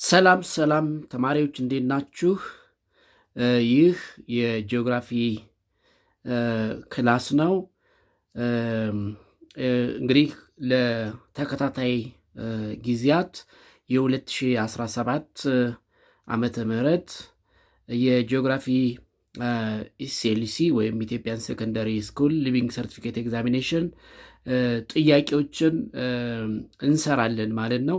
ሰላም ሰላም ተማሪዎች እንዴት ናችሁ? ይህ የጂኦግራፊ ክላስ ነው። እንግዲህ ለተከታታይ ጊዜያት የ2017 ዓመተ ምህረት የጂኦግራፊ ኢሲኤልሲ ወይም ኢትዮጵያን ሴኮንደሪ ስኩል ሊቪንግ ሰርቲፊኬት ኤግዛሚኔሽን ጥያቄዎችን እንሰራለን ማለት ነው።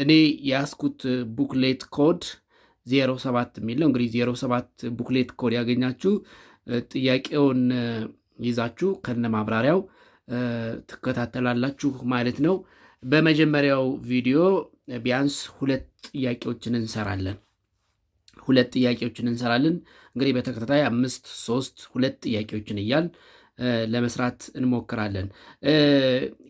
እኔ ያስኩት ቡክሌት ኮድ 07 የሚል ነው። እንግዲህ 07 ቡክሌት ኮድ ያገኛችሁ ጥያቄውን ይዛችሁ ከነ ማብራሪያው ትከታተላላችሁ ማለት ነው። በመጀመሪያው ቪዲዮ ቢያንስ ሁለት ጥያቄዎችን እንሰራለን። እንግዲህ በተከታታይ 5 3 2 ጥያቄዎችን እያል ለመስራት እንሞክራለን።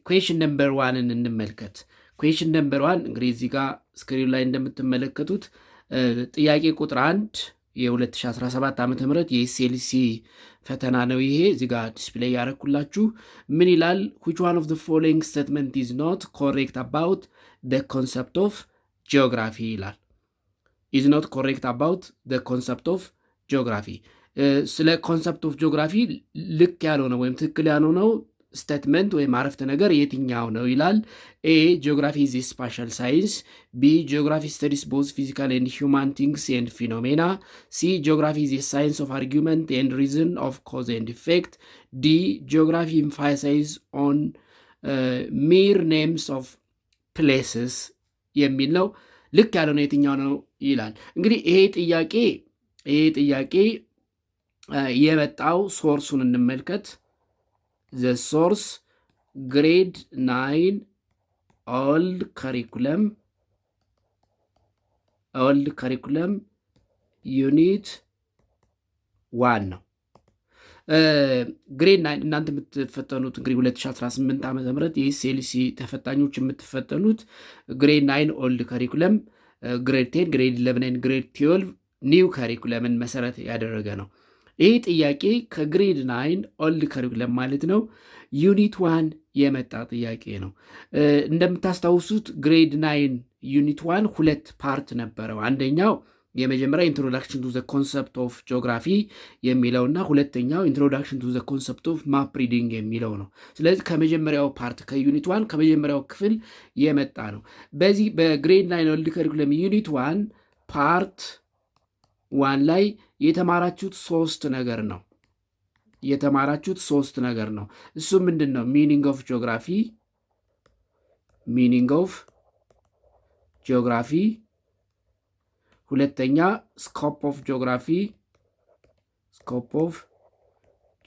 ኩዌሽን ነምበር ዋንን እንመልከት። ኩዌሽን ነምበር ዋን እንግዲህ እዚህ ጋር ስክሪን ላይ እንደምትመለከቱት ጥያቄ ቁጥር 1 የ2017 ዓ ም የኤስኤልሲ ፈተና ነው። ይሄ እዚህ ጋር ዲስፕሌይ ያደረኩላችሁ ምን ይላል? which one of the following statement is not correct about the concept of geography ይላል። is not correct about the concept of geography ስለ ኮንሰፕት ኦፍ ጂኦግራፊ ልክ ያልሆነው ወይም ትክክል ያልሆነው ስቴትመንት ወይም አረፍተ ነገር የትኛው ነው ይላል። ኤ ጂኦግራፊ ኢዝ ስፓሻል ሳይንስ፣ ቢ ጂኦግራፊ ስተዲስ ቦዝ ፊዚካል ኤንድ ሂውማን ቲንግስ ኤንድ ፊኖሜና፣ ሲ ጂኦግራፊ ኢዝ ሳይንስ ኦፍ አርጊመንት ኤንድ ሪዝን ኦፍ ኮዝ ኤንድ ኢፌክት፣ ዲ ጂኦግራፊ ኢምፋሳይዝ ኦን ሚር ኔምስ ኦፍ ፕሌስስ የሚል ነው። ልክ ያልሆነው የትኛው ነው ይላል። እንግዲህ ይሄ ጥያቄ የመጣው ሶርሱን እንመልከት። ዘ ሶርስ ግሬድ 9 ኦልድ ከሪኩለም ዩኒት 1 ነው። ግሬድ 9 እናንተ የምትፈተኑት እንግዲህ 2018 ዓ ም የኤስኤልሲ ተፈታኞች የምትፈተኑት ግሬድ 9 ኦልድ ከሪኩለም፣ ግሬድ 10፣ ግሬድ 11፣ ግሬድ 12 ኒው ከሪኩለምን መሰረት ያደረገ ነው። ይህ ጥያቄ ከግሬድ 9 ኦልድ ከሪኩለም ማለት ነው ዩኒት 1 የመጣ ጥያቄ ነው። እንደምታስታውሱት ግሬድ 9 ዩኒት 1 ሁለት ፓርት ነበረው። አንደኛው የመጀመሪያ ኢንትሮዳክሽን ቱ ዘ ኮንሰፕት ኦፍ ጂኦግራፊ የሚለውና ሁለተኛው ኢንትሮዳክሽን ቱ ዘ ኮንሰፕት ኦፍ ማፕ ሪዲንግ የሚለው ነው። ስለዚህ ከመጀመሪያው ፓርት ከዩኒት 1 ከመጀመሪያው ክፍል የመጣ ነው። በዚህ በግሬድ 9 ኦልድ ከሪኩለም ዩኒት 1 ፓርት 1 ላይ የተማራችሁት ሶስት ነገር ነው። እሱ ምንድን ነው? ሚኒንግ ኦፍ ጂኦግራፊ፣ ሁለተኛ ስኮፕ ኦፍ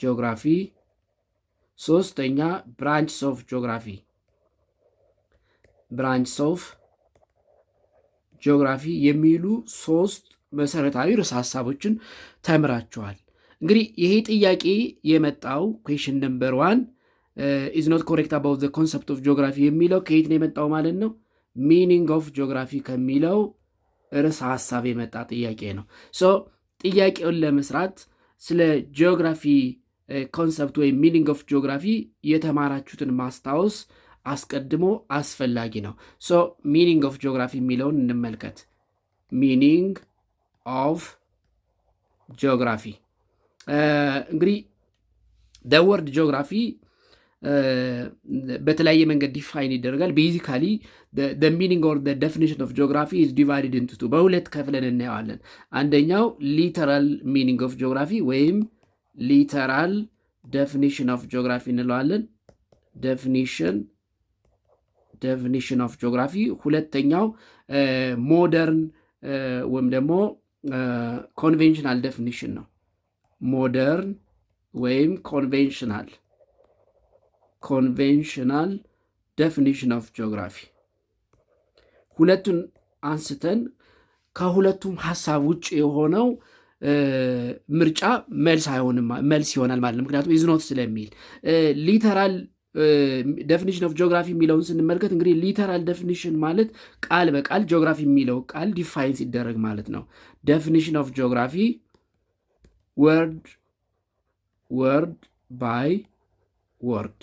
ጂኦግራፊ፣ ሶስተኛ ብራንችስ ኦፍ ጂኦግራፊ የሚሉ ሶስት መሰረታዊ ርዕሰ ሀሳቦችን ተምራችኋል። እንግዲህ ይሄ ጥያቄ የመጣው ኩዌሽን ነምበር 1 ኢዝ ኖት ኮሬክት አባውት ዘ ኮንሰፕት ኦፍ ጂኦግራፊ የሚለው ከየት ነው የመጣው ማለት ነው? ሚኒንግ ኦፍ ጂኦግራፊ ከሚለው ርዕሰ ሀሳብ የመጣ ጥያቄ ነው። ሶ ጥያቄውን ለመስራት ስለ ጂኦግራፊ ኮንሰፕት ወይም ሚኒንግ ኦፍ ጂኦግራፊ የተማራችሁትን ማስታወስ አስቀድሞ አስፈላጊ ነው። ሶ ሚኒንግ ኦፍ ጂኦግራፊ የሚለውን እንመልከት። ሚኒንግ ኦፍ ጂኦግራፊ እንግዲህ ወርድ ጂኦግራፊ በተለያየ መንገድ ዲፋይን ይደረጋል። ቤዚካሊ ሚኒንግ ኦር ዴፊኒሽን ኦፍ ጂኦግራፊ ኢዝ ዲቫይድድ ኢንቱ ቱ፣ በሁለት ከፍለን እናየዋለን። አንደኛው ሊተራል ሚኒንግ ኦፍ ጂኦግራፊ ወይም ሊተራል ዴፊኒሽን ኦፍ ጂኦግራፊ እንለዋለን። ዴፊኒሽን ኦፍ ጂኦግራፊ። ሁለተኛው ሞደርን ወይም ደግሞ ኮንቬንሽናል ዴፊኒሽን ነው። ሞደርን ወይም ኮንቬንሽናል ዴፊኒሽን ኦፍ ጂኦግራፊ። ሁለቱን አንስተን ከሁለቱም ሀሳብ ውጭ የሆነው ምርጫ መልስ ይሆናል ማለት ነው። ምክንያቱም ኢዝኖት ስለሚል ሊተራል ዴፊኒሽን ኦፍ ጂኦግራፊ የሚለውን ስንመልከት እንግዲህ ሊተራል ዴፊኒሽን ማለት ቃል በቃል ጂኦግራፊ የሚለው ቃል ዲፋይን ሲደረግ ማለት ነው። ዴፊኒሽን ኦፍ ጂኦግራፊ ወርድ ባይ ወርድ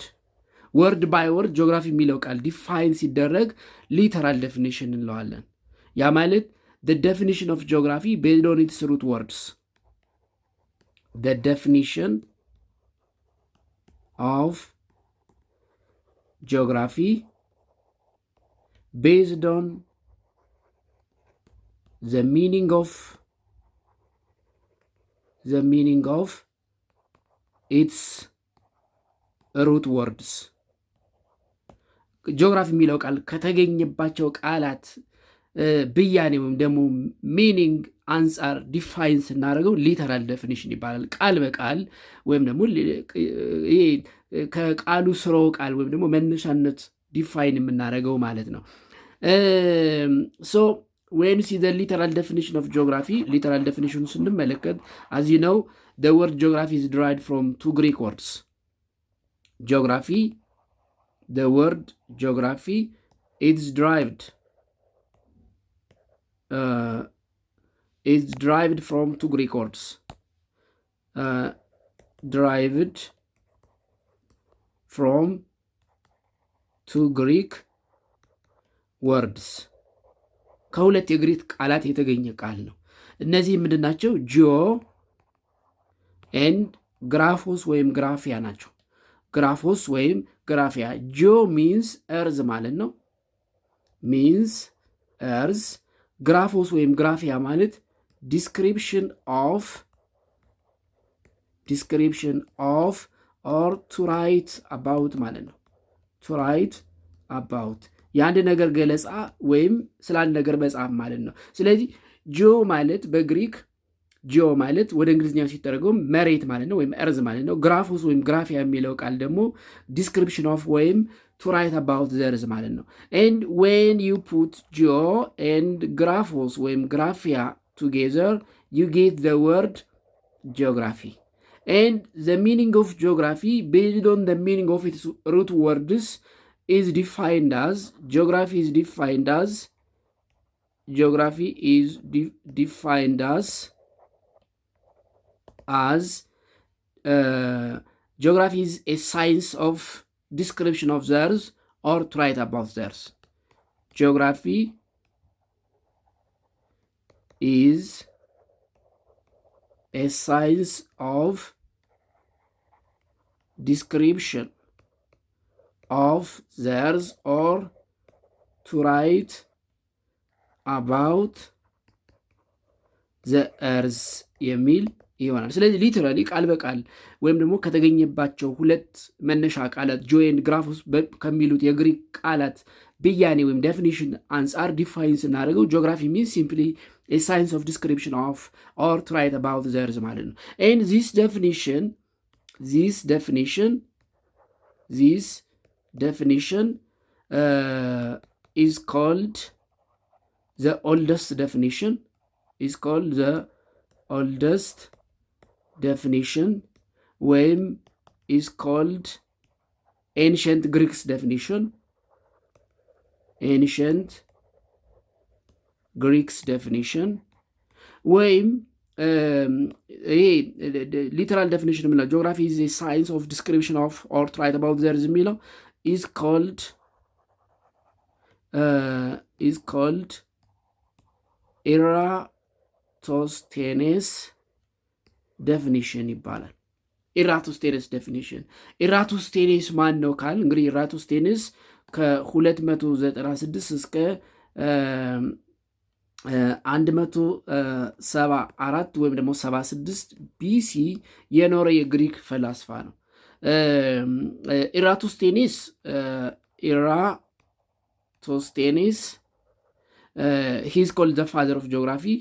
ወርድ ባይ ወርድ ጂኦግራፊ የሚለው ቃል ዲፋይን ሲደረግ ሊተራል ዴፊኒሽን እንለዋለን። ያ ማለት the definition of geography based on its root words. The definition of geography based on the meaning of its root words. ጂኦግራፊ የሚለው ቃል ከተገኘባቸው ቃላት ብያኔ ወይም ደግሞ ሚኒንግ አንጻር ዲፋይን ስናደርገው ሊተራል ዴፊኒሽን ይባላል። ቃል በቃል ወይም ደግሞ ከቃሉ ስርወ ቃል ወይም ደግሞ መነሻነት ዲፋይን የምናደርገው ማለት ነው። ሶ ዌን ሲ ዘ ሊተራል ዴፊኒሽን ኦፍ ጂኦግራፊ ሊተራል ዴፊኒሽኑ ስንመለከት አዚ ነው the word geography is derived from two Greek words. Geography, the word geography is derived from two Greek words. Derived from two Greek words. ከሁለት የግሪክ ቃላት የተገኘ ቃል ነው። እነዚህ ምንድን ናቸው? ጂኦ ኤንድ ግራፎስ ወይም ግራፊያ ናቸው። ግራፎስ ወይም ግራፊያ። ጂኦ ሚንስ እርዝ ማለት ነው። ሚንስ እርዝ። ግራፎስ ወይም ግራፊያ ማለት ዲስክሪፕሽን ኦፍ ኦር ቱ ራይት አባውት ማለት ነው። ቱ ራይት አባውት የአንድ ነገር ገለጻ ወይም ስለ አንድ ነገር መጽሐፍ ማለት ነው። ስለዚህ ጂኦ ማለት በግሪክ ጂኦ ማለት ወደ እንግሊዝኛው ሲተረጎም መሬት ማለት ነው ወይም እርዝ ማለት ነው። ግራፎስ ወይም ግራፊያ የሚለው ቃል ደግሞ ዲስክሪፕሽን ኦፍ ወይም ቱ ራይት አባውት ዘ እርዝ ማለት ነው። ኤንድ ዌን ዩ ፑት ጂኦ ኤንድ ግራፎስ ወይም ግራፊያ ቱጌዘር ዩ ጌት ዘ ወርድ ጂኦግራፊ ኤንድ ዘ ሚኒንግ ኦፍ ጂኦግራፊ ቤዝድ ኦን ዘ ሚኒንግ ኦፍ ኢትስ ሩት ወርድስ is defined as geography is defined as geography is a science of description of the earth or to write about the earth. Geography is a science of description of the earth or to write about the earth የሚል ይሆናል። ስለዚህ ሊተራሊ ቃል በቃል ወይም ደግሞ ከተገኘባቸው ሁለት መነሻ ቃላት ጂኦ ኤንድ ግራፎስ ከሚሉት የግሪክ ቃላት ብያኔ ወይም ዴፊኒሽን አንጻር ዲፋይን ስናደርገው ጂኦግራፊ ሚንስ ሲምፕሊ a science of description of or to write about the earth ማለት ነው። and this definition is called the oldest definition ወይም is called ancient Greeks definition ወይም ይሄ ሊተራል ዴፊኒሽን የምንለው ጂኦግራፊ is a science of description of or to write about the earth የሚለው is called Eratosthenes definition ይባላል። ኢራቶስቴኔስ ዴፊኒሽን። ኢራቶስቴኔስ ማን ነው ካል እንግዲህ ኢራቶስቴኔስ ከ296 እስከ 174 ወይም ደግሞ 76 ቢሲ የኖረ የግሪክ ፈላስፋ ነው። ኢራቶስቴኔስ he's called the father of geography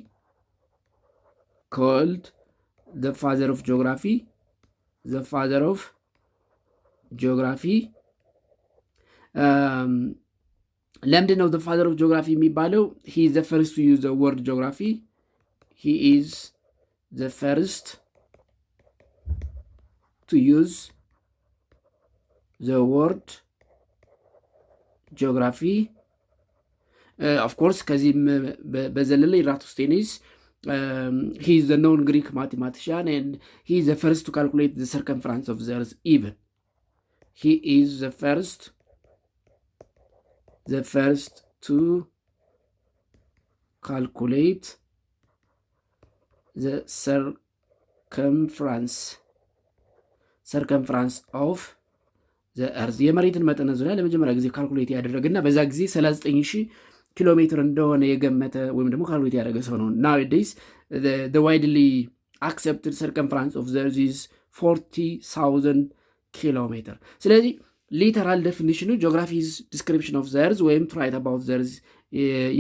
ለምንድን ነው the father of geography የሚባለው? he is the first to use the word geography. He is the first to use the word geography. Of course ከዚህም በዘለለ ኢራቶስቴኔስ he is the known Greek mathematician and he is the first to calculate the circumference of the earth even. he is the first to calculate the circumference of the earth የመሬትን መጠነ ዙሪያ ለመጀመሪያ ጊዜ ካልኩሌት ያደረገና በዛ ጊዜ 39,000 ኪሎ ሜትር እንደሆነ የገመተ ወይም ደግሞ ካልኩሌት ያደረገ ሰው ነው። nowadays the widely accepted circumference of the earth is 40,000 ኪሎሜትር። ስለዚህ ሊተራል ዴፊኒሽኑ ጂኦግራፊ ኢዝ ዲስክሪፕሽን ኦፍ ዘ እርዝ ወይም ቱ ራይት አባውት ዘ እርዝ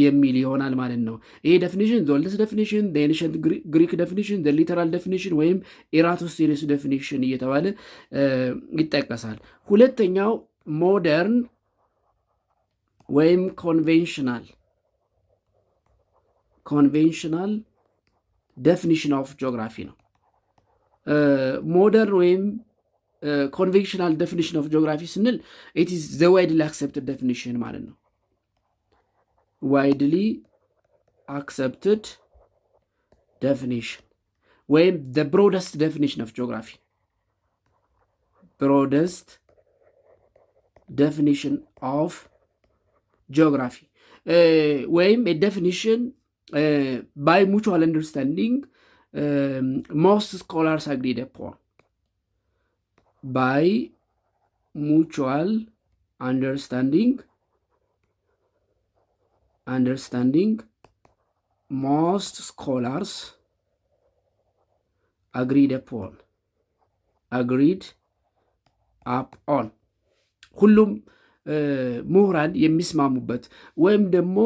የሚል ይሆናል ማለት ነው። ይሄ ዴፊኒሽን ዘ ኦልደስት ዴፊኒሽን፣ ዘ ኤንሸንት ግሪክ ዴፊኒሽን፣ ዘ ሊተራል ዴፊኒሽን ወይም ኤራቶስቴነስ ዴፊኒሽን እየተባለ ይጠቀሳል። ሁለተኛው ሞደርን ወይም ኮንቬንሽናል ዴፊኒሽን ኦፍ ጂኦግራፊ ነው። ሞደርን ወይም ኮንቬንሽናል ዴፊኒሽን ኦፍ ጂኦግራፊ ስንል ኢት ኢዝ ዘ ዋይድሊ አክሰፕትድ ዴፊኒሽን ማለት ነው። ዋይድሊ አክሰፕትድ ዴፊኒሽን ወይም ዘ ብሮደስት ዴፊኒሽን ኦፍ ጂኦግራፊ፣ ብሮደስት ዴፊኒሽን ኦፍ ጂኦግራፊ ወይም ዴፊኒሽን ባይ ሙቹዋል አንደርስታንዲንግ ሞስት ስኮላርስ አግሪድ አፖን by mutual understanding most scholars agreed upon ሁሉም ምሁራን የሚስማሙበት ወይም ደግሞ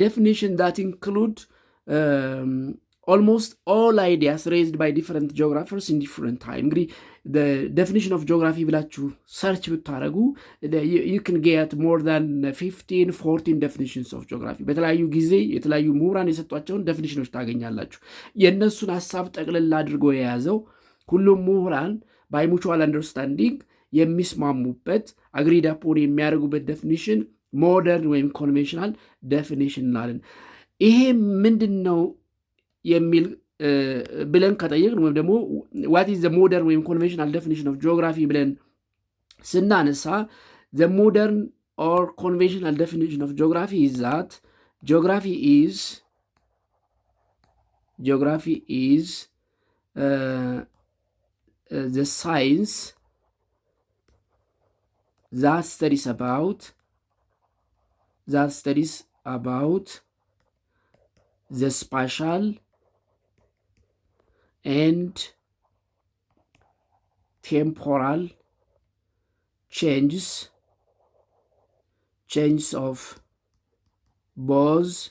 definition that include almost all ideas raised by different geographers in different time። እንግዲህ the definition of geography ብላችሁ ሰርች ብታደረጉ you can get more than 14 definitions of geography። በተለያዩ ጊዜ የተለያዩ ምሁራን የሰጧቸውን ዴፊኒሽኖች ታገኛላችሁ። የእነሱን ሀሳብ ጠቅልል አድርጎ የያዘው ሁሉም ምሁራን by mutual understanding የሚስማሙበት agreed upon የሚያደርጉበት ዴፊኒሽን ሞደርን ወይም ኮንቬንሽናል ዴፊኒሽን እንላለን። ይሄ ምንድን ነው የሚል ብለን ከጠየቅን ወይም ደግሞ ዋት ኢዝ ዘ ሞደርን ወይም ኮንቬንሽናል ዴፊኒሽን ኦፍ ጂኦግራፊ ብለን ስናነሳ ዘ ሞደርን ኦር ኮንቬንሽናል ዴፊኒሽን ኦፍ ጂኦግራፊ ኢዝ ዛት ጂኦግራፊ ኢዝ ዘ ሳይንስ that studies about the spatial and temporal changes of both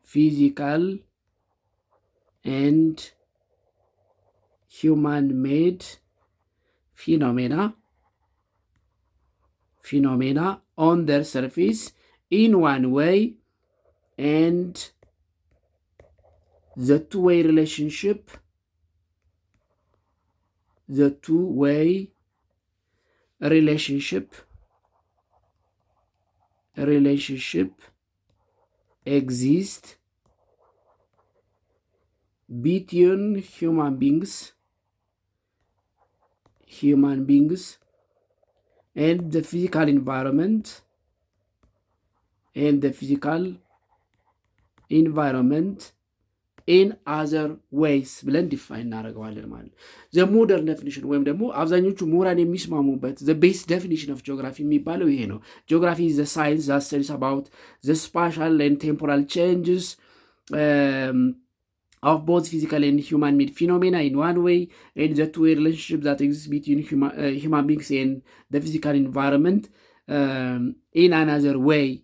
physical and human-made phenomena on their surface in one way, and the two-way relationship exists between human beings and the physical environment in other ways ብለን ዲፋይን እናደርገዋለን ማለት ነው። ዘ ሞደርን ዴፊኒሽን ወይም ደግሞ አብዛኞቹ ምሁራን የሚስማሙበት ዘ ቤስ ዴፊኒሽን ኦፍ ጂኦግራፊ የሚባለው ይሄ ነው። ጂኦግራፊ ኢዝ ዘ ሳይንስ ዛት ስተዲስ አባውት ዘ ስፓሻል ኤንድ ቴምፖራል ቼንጅስ of both physical and human-made phenomena in one way, and the two-way relationship that exists between human beings and the physical environment in another way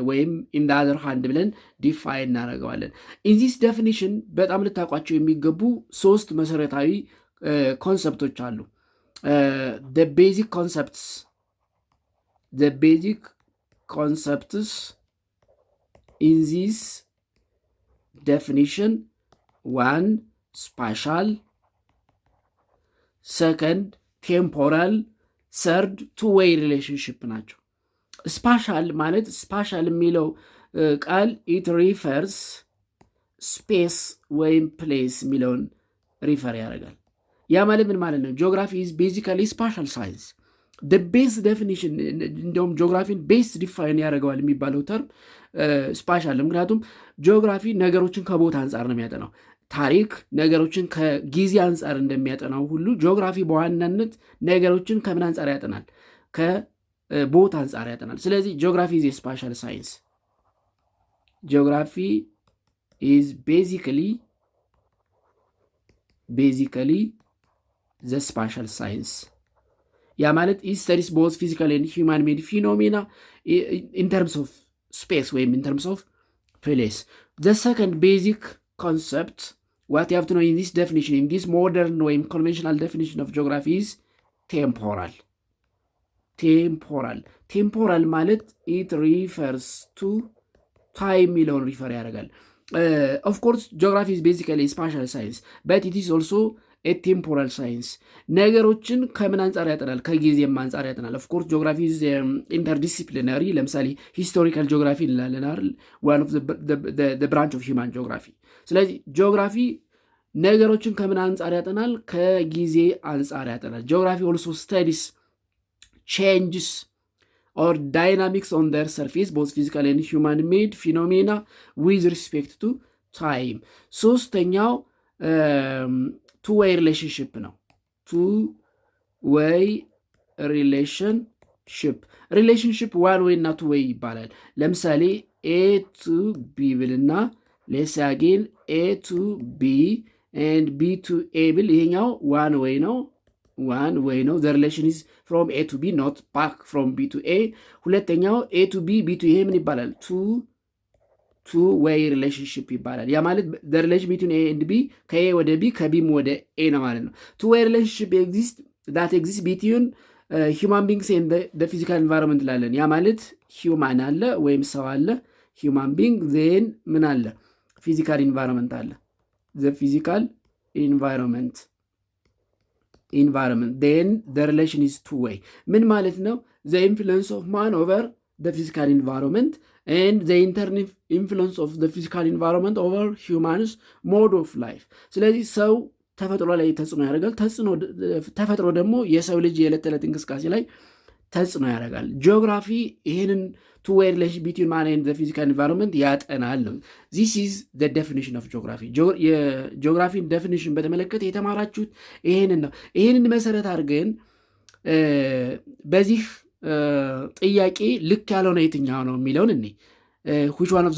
ወይም in the other hand ብለን ዲፋይን እናደርገዋለን። in this definition በጣም ልታውቋቸው የሚገቡ ሶስት መሰረታዊ ኮንሰፕቶች አሉ። the basic concepts in this definition: one, spatial; second, temporal; third, two-way relationship ናቸው። ስፓሻል ማለት ስፓሻል የሚለው ቃል ኢት ሪፈርስ ስፔስ ወይም ፕሌስ የሚለውን ሪፈር ያደርጋል። ያ ማለት ምን ማለት ነው? ጂኦግራፊ ኢዝ ቤዚካሊ ስፓሻል ሳይንስ። ቤስት ዴፊኒሽን እንዲሁም ጂኦግራፊን ቤስት ዲፋይን ያደርገዋል የሚባለው ተርም ስፓሻል። ምክንያቱም ጂኦግራፊ ነገሮችን ከቦታ አንጻር ነው የሚያጠናው። ታሪክ ነገሮችን ከጊዜ አንጻር እንደሚያጠናው ሁሉ ጂኦግራፊ በዋናነት ነገሮችን ከምን አንጻር ያጠናል? ከቦታ አንጻር ያጠናል። ስለዚህ ጂኦግራፊ ኢዝ ስፓሻል ሳይንስ። ጂኦግራፊ ኢዝ ቤዚካሊ ዘ ስፓሻል ሳይንስ። ያ ማለት ኢት ስተዲስ ቦዝ ፊዚካል ኤንድ ሂውማን ሜድ ፊኖሜና ኢን ተርምስ ኦፍ ስፔስ ወይም ኢን ተርምስ ኦፍ ፕሌስ። ዘ ሰከንድ ቤዚክ ኮንሰፕት what you have to know in this definition, in this modern ወይም conventional definition of geography is temporal. ቴምፖራል ማለት it refers to time የሚለውን ሪፈር ያደርጋል። of course geography is basically a spatial science but it is also a temporal science. ነገሮችን ከምን አንጻር ያጠናል? ከጊዜም አንጻር ያጠናል። of course geography is interdisciplinary። ለምሳሌ historical geography እንላለን አይደል? one of the branch of human geography። ስለዚህ ጂኦግራፊ ነገሮችን ከምን አንጻር ያጠናል? ከጊዜ አንጻር ያጠናል። ጂኦግራፊ also studies changes or dynamics on their surface both physical and human made phenomena with respect to time. ሶስተኛው two way relationship ነው። two way relationship one way እና two way ይባላል። ለምሳሌ a to b ብልና let's say again a to b and b to a ብል ይሄኛው one way ነው። the relation is from a to b not back from b to a። ሁለተኛው a to b b to a ምን ይባላል? two way relationship ይባላል። ያ ማለት the relation between a and b ከa ወደ b ከbም ወደ a ነው ማለት ነው። two way relationship that exists between human beings and the physical environment ላለን። ያ ማለት human አለ ወይም ሰው አለ human being then ምን አለ? physical environment አለ the physical environment then the relation is two way። ምን ማለት ነው? the influence of man over the physical environment and the internal influence of the physical environment over humans mode of life። ስለዚህ ሰው ተፈጥሮ ላይ ተጽዕኖ ያደርጋል። ተፈጥሮ ደግሞ የሰው ልጅ የዕለት ተዕለት እንቅስቃሴ ላይ ተጽዕኖ ያደርጋል። ጂኦግራፊ ይህንን two way relation between man and the physical environment ያጠናል ነው። this is the definition of geography። የጂኦግራፊን ዴፊኒሽን በተመለከተ የተማራችሁት ይህንን ነው። ይህንን መሰረት አድርገን በዚህ ጥያቄ ልክ ያልሆነ የትኛው ነው የሚለውን እኔ which one of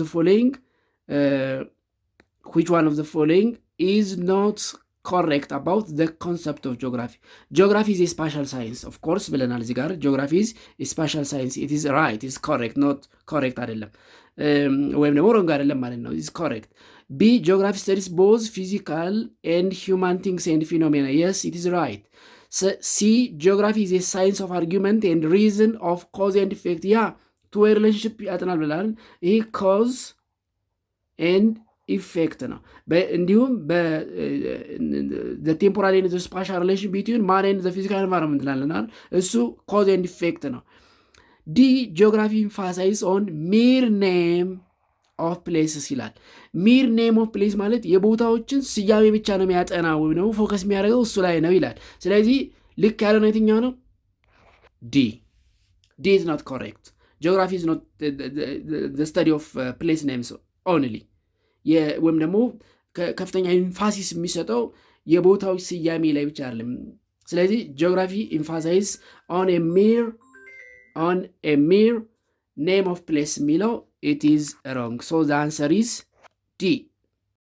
the following is not correct about the concept of geography? Geography is a spatial science of course ብለናል። እዚህ ጋር geography is a spatial science. it is right, it is correct, not correct አይደለም ወይም ደግሞ wrong አይደለም ማለት ነው። it is correct. B, geography studies both physical and human things and phenomena. yes, it is right. C, geography is a science of argument and reason of cause and effect. ያ two way relationship ያጠናል ብለናል። ይህ cause and ኢፌክት ነው። እንዲሁም ቴምፖራል ኤንድ ስፓሻል ሪሌሽን ቢትዊን ማን ኤንድ ፊዚካል ኤንቫይሮንመንት ላለናል እሱ ኮዝ ኤንድ ኢፌክት ነው። ዲ ጂኦግራፊ ኢንፋሳይዝ ኦን ሚር ኔም ኦፍ ፕሌስስ ይላል። ሚር ኔም ኦፍ ፕሌስ ማለት የቦታዎችን ስያሜ ብቻ ነው የሚያጠናው ወይም ደግሞ ፎከስ የሚያደርገው እሱ ላይ ነው ይላል። ስለዚህ ልክ ያለው ነው የትኛው ነው? ዲ ኢዝ ኖት ኮሬክት። ጂኦግራፊ ኢዝ ኖት ዘ ስተዲ ኦፍ ፕሌስ ኔምስ ኦንሊ ወይም ደግሞ ከፍተኛ ኢንፋሲስ የሚሰጠው የቦታዎች ስያሜ ላይ ብቻ አይደለም። ስለዚህ ጂኦግራፊ ኢንፋሳይዝ ኦን ኤ ሚር ኔም ኦፍ ፕሌስ የሚለው ኢት ኢዝ ሮንግ። ሶ ዘ አንሰር ኢዝ ዲ።